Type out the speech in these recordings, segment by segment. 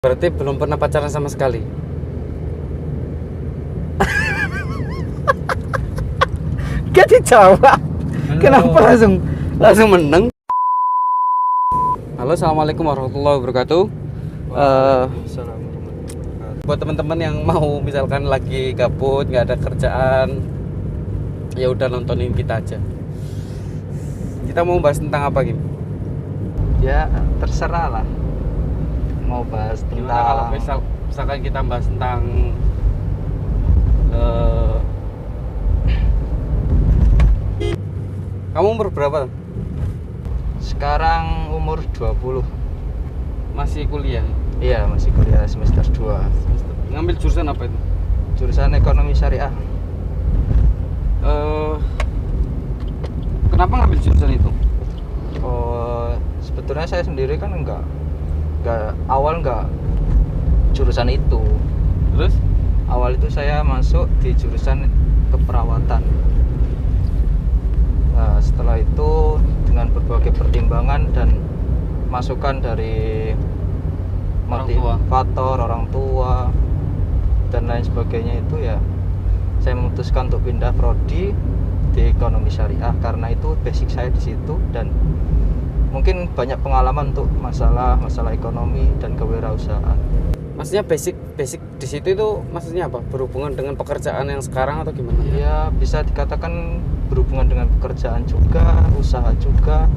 Berarti belum pernah pacaran sama sekali. Gak dijawab. Kenapa langsung meneng? Halo, assalamualaikum warahmatullahi wabarakatuh. Buat teman-teman yang mau misalkan lagi gabut, nggak ada kerjaan, ya udah nontonin kita aja. Kita mau bahas tentang apa, Kim? Ya terserah lah, mau bahas Gimana kalau tentang misalkan kita bahas tentang kamu umur berapa? sekarang umur 20. Masih kuliah? Iya, masih kuliah semester 2. Ngambil jurusan apa itu? Jurusan ekonomi syariah. Kenapa ngambil jurusan itu? Oh, sebetulnya saya sendiri kan enggak jurusan itu. Terus? Awal itu saya masuk di jurusan keperawatan. Nah, setelah itu dengan berbagai pertimbangan dan masukan dari Orang tua. motivator orang tua dan lain sebagainya, itu ya saya memutuskan untuk pindah prodi di ekonomi syariah karena itu basic saya di situ dan mungkin banyak pengalaman untuk masalah ekonomi dan kewirausahaan. Maksudnya basic di situ itu maksudnya apa? Berhubungan dengan pekerjaan yang sekarang atau gimana? Ya bisa dikatakan berhubungan dengan pekerjaan juga, usaha juga,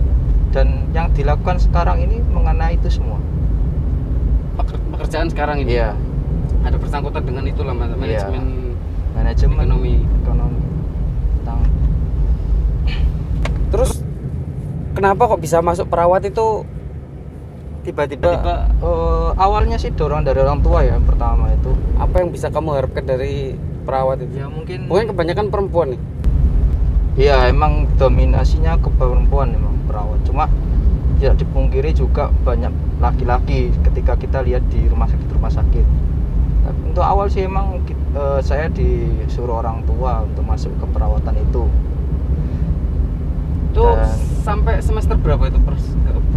dan yang dilakukan sekarang ini mengenai itu semua. Pekerjaan sekarang ini? Iya. Ada bersangkutan dengan itulah manajemen Manajemen ekonomi. Terus kenapa kok bisa masuk perawat itu tiba-tiba? Awalnya sih dorong dari orang tua ya, yang pertama itu. Apa yang bisa kamu harapkan dari perawat itu? Ya mungkin Kebanyakan perempuan nih. ya emang dominasinya ke perempuan memang perawat. Cuma tidak dipungkiri juga banyak laki-laki ketika kita lihat di rumah sakit. Untuk awal sih emang saya disuruh orang tua untuk masuk ke perawatan itu. Tuh Dan sampai semester berapa itu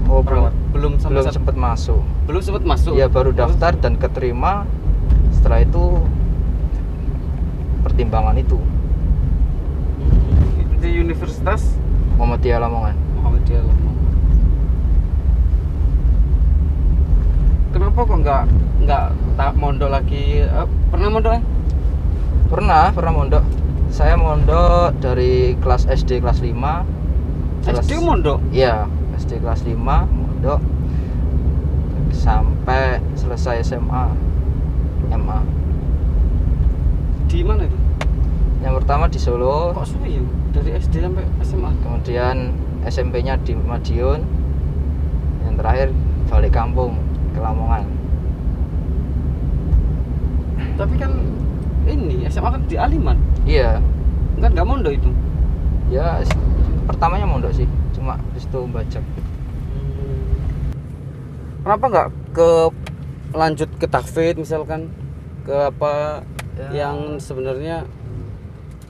perawat? Belum sempat masuk. Belum sempat masuk. Ya baru daftar dan keterima. Setelah itu pertimbangan itu. Di Universitas Muhammadiyah Lamongan. Muhammadiyah Lamongan. Kenapa kok nggak tak mondok lagi? Pernah mondok ya? Pernah mondok. Saya mondok dari kelas SD kelas 5. SD mondok? Iya, SD kelas 5 mondok sampai selesai SMA, MA. Di mana itu? Yang pertama di Solo. Kok suwi ya? Dari SD sampai SMA? Kemudian SMP-nya di Madiun. Yang terakhir balik kampung ke Lamongan. Tapi kan ini SMA kan di Aliman. Iya. Kan nggak mondok itu? Ya pertamanya mondok sih, cuma habis itu bajak. Kenapa nggak lanjut ke tahfidz misalkan, ke apa Ya. yang sebenarnya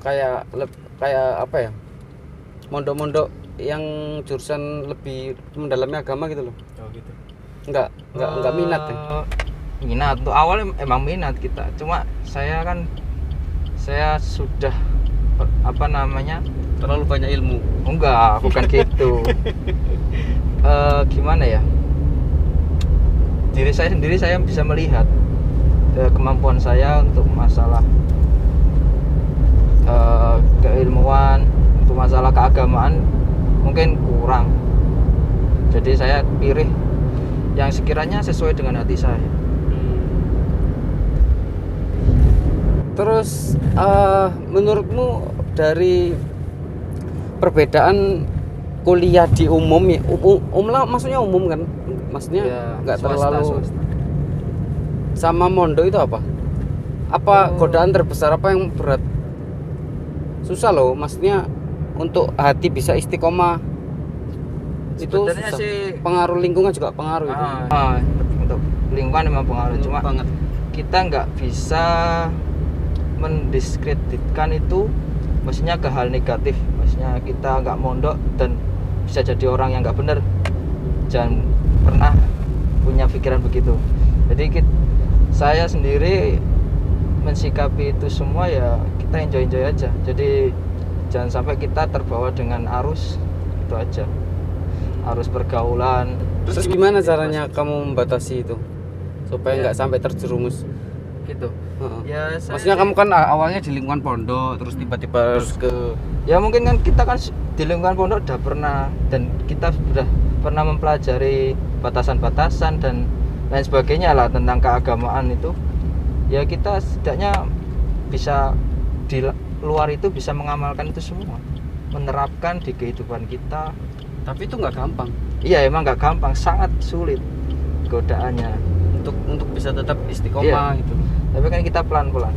kayak apa ya, mondok-mondok yang jurusan lebih mendalami agama gitu loh? Oh gitu. Nggak minat ya? Minat untuk awal emang minat kita, cuma saya sudah Terlalu banyak ilmu. enggak, bukan gitu. Gimana ya, diri saya sendiri saya bisa melihat kemampuan saya untuk masalah keilmuan, untuk masalah keagamaan mungkin kurang, jadi saya pilih yang sekiranya sesuai dengan hati saya. Terus menurutmu dari perbedaan kuliah di umum ya, maksudnya umum kan, maksudnya Ya, nggak swasta. terlalu, sama mondok itu apa godaan terbesar, apa yang berat? Susah loh, maksudnya untuk hati bisa istiqomah itu Sebenarnya susah. sih Pengaruh lingkungan juga pengaruh itu. Untuk lingkungan memang pengaruh, cuma banget. kita nggak bisa mendiskreditkan itu maksudnya ke hal negatif. Maksudnya kita nggak mondok dan bisa jadi orang yang nggak benar, jangan pernah punya pikiran begitu. Jadi saya sendiri mensikapi itu semua ya kita enjoy aja. Jadi jangan sampai kita terbawa dengan arus itu aja, arus pergaulan. Terus gimana caranya kamu membatasi itu supaya nggak sampai terjerumus Gitu. Heeh. Ya Maksudnya kamu kan awalnya di lingkungan pondok terus tiba-tiba harus ke ya mungkin kan kita kan di lingkungan pondok udah pernah, dan kita sudah pernah mempelajari batasan-batasan dan lain sebagainya lah tentang keagamaan itu. Ya kita setidaknya bisa di luar itu bisa mengamalkan itu semua, menerapkan di kehidupan kita. tapi itu nggak gampang Iya emang nggak gampang, sangat sulit godaannya. untuk bisa tetap istiqomah Iya. gitu. Tapi kan kita pelan-pelan,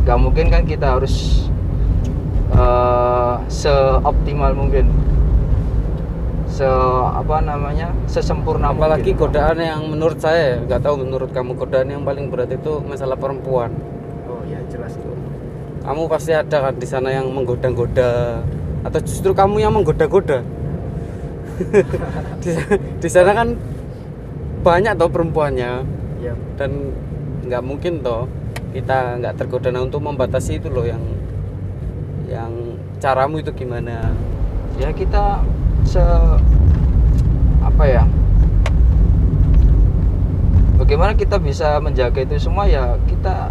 nggak mungkin kan kita harus seoptimal mungkin, sesempurna Apalagi mungkin. godaan yang menurut saya, nggak tahu menurut kamu, godaan yang paling berat itu masalah perempuan. Oh ya jelas itu. Kamu pasti ada kan di sana yang menggoda-goda, atau justru kamu yang menggoda-goda? di sana kan banyak toh perempuannya, Ya, dan nggak mungkin toh kita nggak tergoda. Nah, untuk membatasi itu loh yang caramu itu gimana? ya kita bagaimana kita bisa menjaga itu semua, ya kita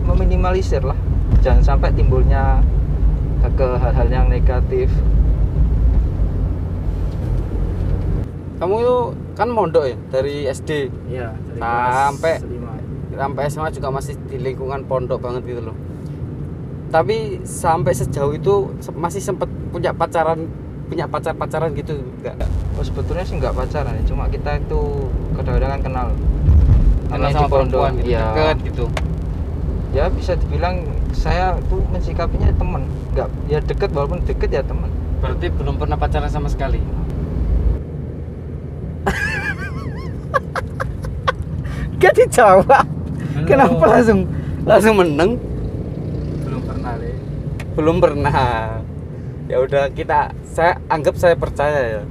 meminimalisir lah, jangan sampai timbulnya ke hal-hal yang negatif. Kamu itu kan mondok ya dari SD Ya, Sampai- sampai SMA juga masih di lingkungan pondok banget gitu loh. Tapi sampai sejauh itu masih sempat punya pacar-pacaran gitu enggak? Oh sebetulnya sih nggak pacaran ya, cuma kita itu kadang-kadang kan kenal Kenal Namanya sama di pondok, perempuan gitu, ya. deket gitu. Ya bisa dibilang saya tuh mensikapinya teman, nggak ya deket, walaupun deket ya teman. Berarti belum pernah pacaran sama sekali. Gak dijawab. Kenapa langsung meneng? Belum pernah Le. Belum pernah. Ya udah, saya anggap saya percaya ya.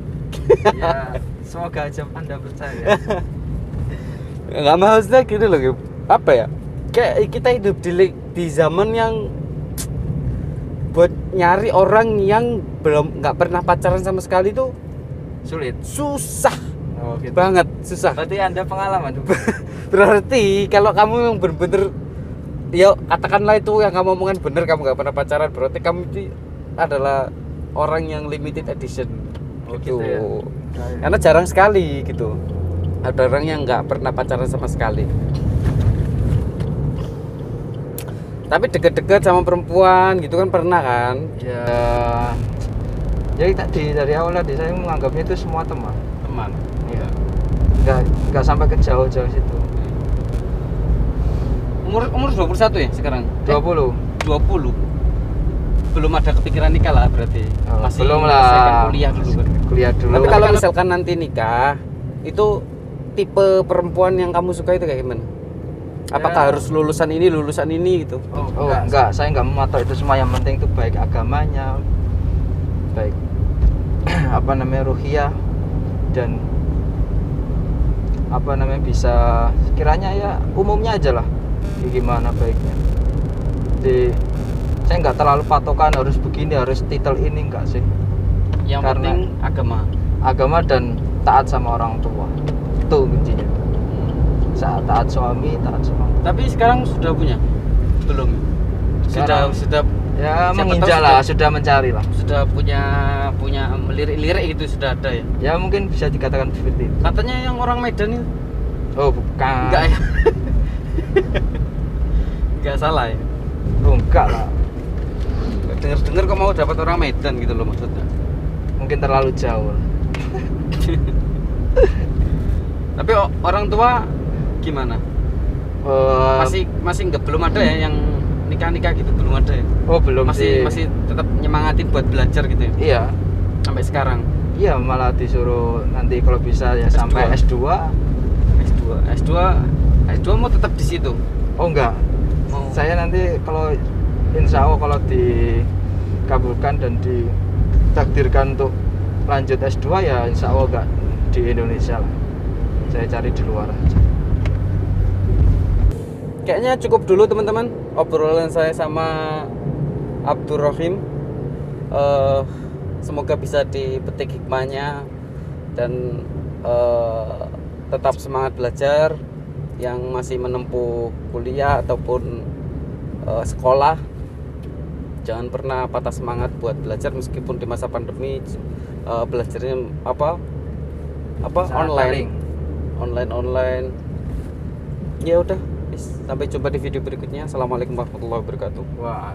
Ya semoga aja Anda percaya. Nggak maksudnya gitu loh, apa ya? Kayak kita hidup di zaman yang buat nyari orang yang nggak pernah pacaran sama sekali tuh Sulit. susah Oh gitu. banget, susah. Berarti Anda pengalaman tuh. Berarti kalau kamu yang bener-bener, ya katakanlah itu yang kamu omongan bener, kamu nggak pernah pacaran, berarti kamu itu adalah orang yang limited edition Oh, gitu. gitu ya. Karena jarang sekali gitu ada orang yang nggak pernah pacaran sama sekali. Tapi deket-deket sama perempuan gitu kan pernah kan? Ya. Jadi tadi dari awal tadi saya menganggapnya itu semua teman. Teman. Iya. Nggak sampai ke jauh-jauh situ. Umur 21 ya sekarang? 20. 20. Belum ada kepikiran nikah lah berarti. Oh, Masih belum menyelesaikan lah. kuliah dulu kan. Kuliah dulu. Tapi kalau misalkan nanti nikah, itu tipe perempuan yang kamu suka itu kayak gimana? Apakah Ya. harus lulusan ini gitu? Oh, enggak, saya enggak mematok itu semua, yang penting itu baik agamanya, baik ruhiyah, dan bisa sekiranya ya umumnya aja lah gimana baiknya. Jadi saya enggak terlalu patokan harus begini, harus titel ini, enggak sih. Yang Karena- penting Agama dan taat sama orang tua, itu kuncinya. Taat suami, taat suami. Tapi sekarang sudah punya? Belum. Sekarang- Sudah Ya Siapa menginjak tahu lah, sudah mencari lah. sudah punya lirik-lirik itu sudah ada ya. Ya mungkin bisa dikatakan seperti itu. Katanya yang orang Medan itu Oh bukan. enggak ya? Enggak salah ya. Oh, enggak lah. Dengar-dengar kok mau dapat orang Medan gitu loh maksudnya. Mungkin terlalu jauh. Tapi orang tua gimana? Masih nggak, belum ada ya yang nikah gitu, belum ada ya? Oh belum sih. Masih tetap nyemangatin buat belajar gitu ya Iya. sampai sekarang. Iya malah disuruh nanti kalau bisa ya S2. sampai S2. S2 mau tetap di situ. Oh enggak. Mau Saya nanti kalau insya Allah kalau dikabulkan dan ditakdirkan untuk lanjut S2 ya insya Allah enggak di Indonesia lah. Saya cari di luar aja. kayaknya cukup dulu teman-teman obrolan saya sama Abdurrahim. Semoga bisa dipetik hikmahnya dan tetap semangat belajar yang masih menempuh kuliah ataupun sekolah. Jangan pernah patah semangat buat belajar meskipun di masa pandemi belajarnya online. Ya udah, sampai jumpa di video berikutnya. Assalamualaikum warahmatullahi wabarakatuh. Wah.